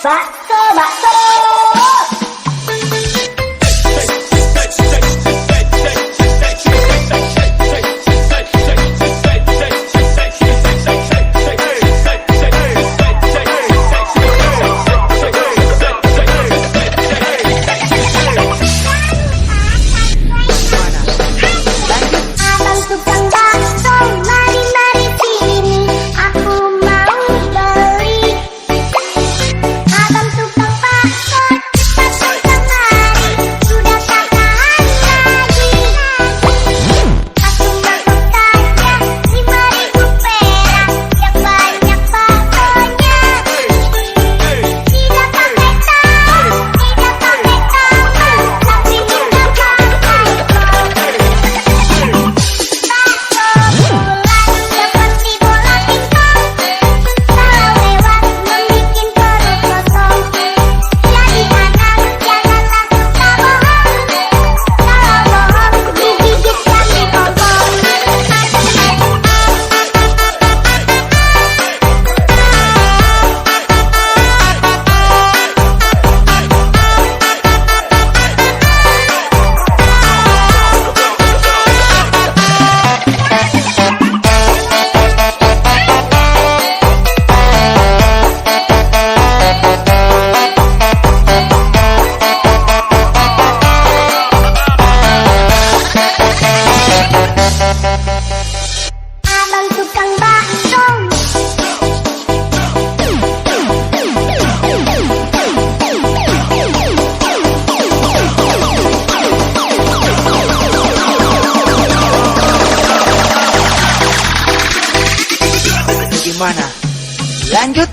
bakso, bakso. Abang tukang bakso, mari mari sini, aku mau beli. Abang tukang bakso, cepat kemari, sudah tak tahan lagi. Aku mau saja 5.000 perak, yang banyak baksonya. Tidak pakai tahu, tidak pakai tambah, tapi juga pakai seperti bola pingpong, kalau lewat membikin perut kosong. Jadi anak janganlah suka bohong, kalau bohong digigit kami bongbong. Abang tukang bakso. Gimana? Lanjut.